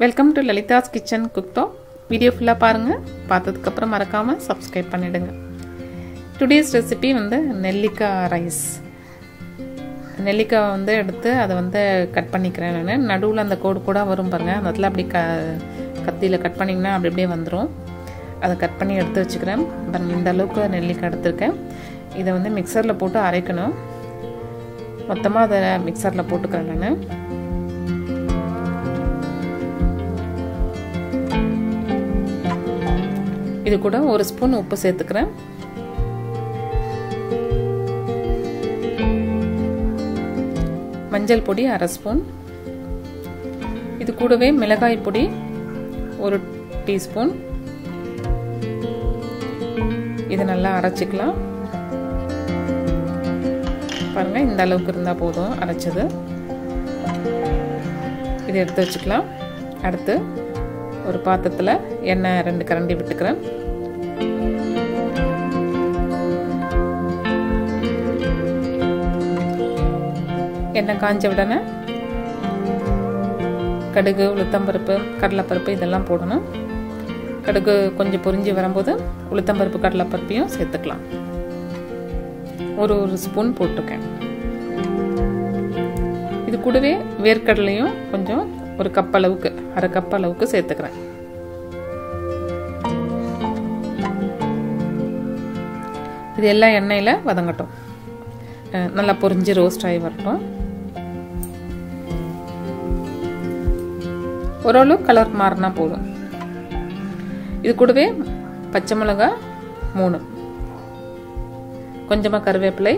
Welcome to Lalitha's kitchen குக்டாக். Video ஃபுல்லாக பாருங்கள். பார்த்ததுக்கப்புறம் மறக்காமல் சப்ஸ்கிரைப் பண்ணிவிடுங்க. டுடேஸ் ரெசிபி நெல்லிக்காய் ரைஸ். நெல்லிக்காய் எடுத்து அதை கட் பண்ணிக்கிறேன். நான் நடுவில் அந்த கோடு கூட வரும் பாருங்கள், அந்த இடத்துல அப்படி கத்தியில் கட் பண்ணிங்கன்னா அப்படி அப்படியே வந்துடும். அதை கட் பண்ணி எடுத்து வச்சுக்கிறேன். பாருங்கள், இந்த அளவுக்கு நெல்லிக்காய் எடுத்துருக்கேன். இதை மிக்சரில் போட்டு அரைக்கணும். மொத்தமாக அதை மிக்சரில் போட்டுக்கிறேன் நான். இது கூட ஒரு ஸ்பூன் உப்பு சேர்த்துக்கிறேன். மஞ்சள் பொடி அரை ஸ்பூன். இது கூடவே மிளகாய் பொடி ஒரு டீஸ்பூன். இது நல்லா அரைச்சிக்கலாம். பாருங்க, இந்த அளவுக்கு இருந்தால் போதும் அரைச்சது. இது எடுத்து வச்சுக்கலாம். அடுத்து ஒரு பாத்திரத்தில் எண்ணெய் 2 கரண்டி விட்டுக்கிறேன். எண்ணெய் காஞ்ச உடனே கடுகு, உளுத்தம்பருப்பு, கடலைப்பருப்பு இதெல்லாம் போடணும். கடுகு கொஞ்சம் பொரிஞ்சு வரும்போது உளுத்தம்பருப்பு, கடலைப்பருப்பையும் சேர்த்துக்கலாம். ஒரு ஸ்பூன் போட்டிருக்கேன். இது கூடவே வேர்க்கடலையும் கொஞ்சம் ஒரு கப் அளவுக்கு, அரை கப் அளவுக்கு சேர்த்துக்கிறேன். இது எல்லாம் எண்ணெயில் வதங்கட்டும். நல்லா பொரிஞ்சு ரோஸ்ட் ஆகி வரட்டும். ஓரளவு கலர் மாறினா போதும். இது கூடவே பச்சை மிளகாய் 3, கொஞ்சமாக கருவேப்பிலை,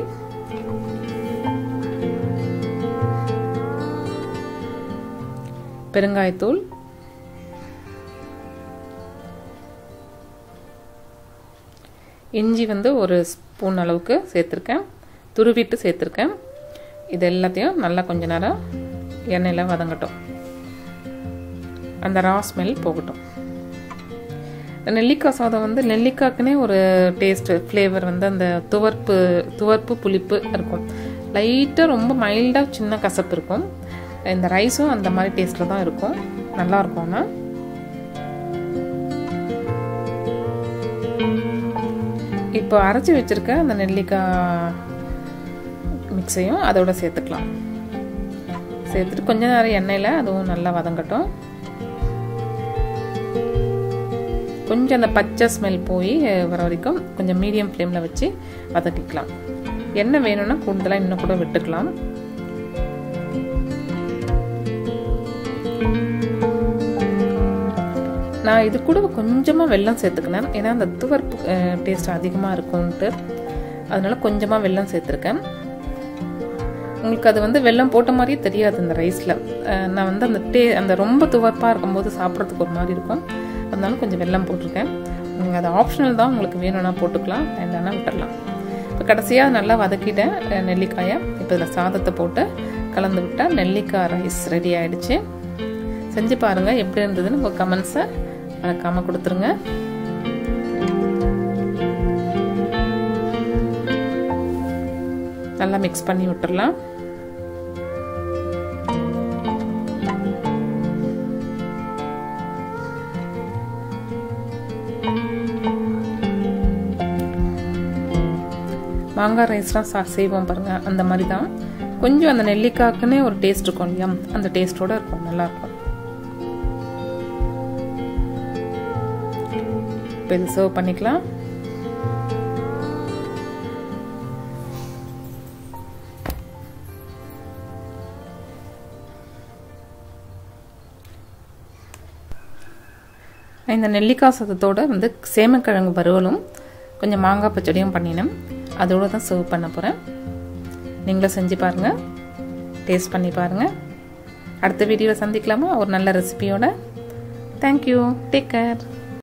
பெருங்காயத்தூள், இஞ்சி ஒரு ஸ்பூன் அளவுக்கு சேர்த்துருக்கேன், துருவிட்டு சேர்த்துருக்கேன். இது எல்லாத்தையும் நல்லா கொஞ்ச நேரம் எண்ணெயில் வதங்கட்டும். அந்த ரா ஸ்மெல் போகட்டும். நெல்லிக்காய் சாதம் நெல்லிக்காய்க்குனே ஒரு டேஸ்ட், ஃப்ளேவர் அந்த துவர்ப்பு புளிப்பு இருக்கும். லைட்டாக ரொம்ப மைல்டாக சின்ன கசப்பு இருக்கும். இந்த ரைஸும் அந்த மாதிரி டேஸ்ட்டில் தான் இருக்கும். நல்லா இருக்கும்னா இப்போ அரைச்சி வச்சுருக்க அந்த நெல்லிக்காய் மிக்ஸையும் அதோட சேர்த்துக்கலாம். சேர்த்துட்டு கொஞ்ச நேரம் எண்ணெயில் அதுவும் நல்லா வதங்கட்டும். கொஞ்சம் அந்த பச்சை ஸ்மெல் போய் வர வரைக்கும் கொஞ்சம் மீடியம் ஃப்ளேமில் வச்சு வதக்கிக்கலாம். எண்ணெய் வேணும்னா கூடுதலாக இன்னும் கூட விட்டுக்கலாம். நான் இது கூட கொஞ்சமாக வெல்லம் சேர்த்துக்கினேன். ஏன்னா அந்த துவர்ப்பு டேஸ்ட் அதிகமாக இருக்கும்ன்ட்டு அதனால கொஞ்சமாக வெல்லம் சேர்த்துருக்கேன். உங்களுக்கு அது வெல்லம் போட்ட மாதிரியே தெரியாது இந்த ரைஸில். நான் அந்த ரொம்ப துவர்ப்பாக இருக்கும்போது சாப்பிட்றதுக்கு ஒரு மாதிரி இருக்கும். அதனால கொஞ்சம் வெல்லம் போட்டிருக்கேன். நீங்கள் அது ஆப்ஷனல் தான், உங்களுக்கு வேணும்னா போட்டுக்கலாம், வேண்டாம்னா விட்டுடலாம். இப்போ கடைசியாக நல்லா வதக்கிட்டேன் நெல்லிக்காயை. இப்போ இதில் சாதத்தை போட்டு கலந்து விட்டால் நெல்லிக்காய் ரைஸ் ரெடி ஆகிடுச்சு. செஞ்சு பாருங்கள், எப்படி இருந்ததுன்னு உங்கள் கமெண்ட்ஸை மறக்காமல் கொடுத்துருங்க. நல்லா மிக்ஸ் பண்ணி விட்டுடலாம். மாங்காய் ரைஸ்லாம் செய்வோம் பாருங்க, அந்த மாதிரி தான். கொஞ்சம் அந்த நெல்லிக்காய்க்குன்னே ஒரு டேஸ்ட் இருக்கும் இல்லையா, அந்த டேஸ்டோட இருக்கும், நல்லா இருக்கும். இப்போ இது சர்வ் பண்ணிக்கலாம். இந்த நெல்லிக்காய் சாதத்தோட சேமக்கிழங்கு வறுவலும் கொஞ்சம் மாங்காய் பச்சடியும் பண்ணினேன். அதோடு தான் சர்வ் பண்ண போகிறேன். நீங்களும் செஞ்சு பாருங்கள், டேஸ்ட் பண்ணி பாருங்கள். அடுத்த வீடியோவில் சந்திக்கலாமா ஒரு நல்ல ரெசிபியோட. Thank you, take care.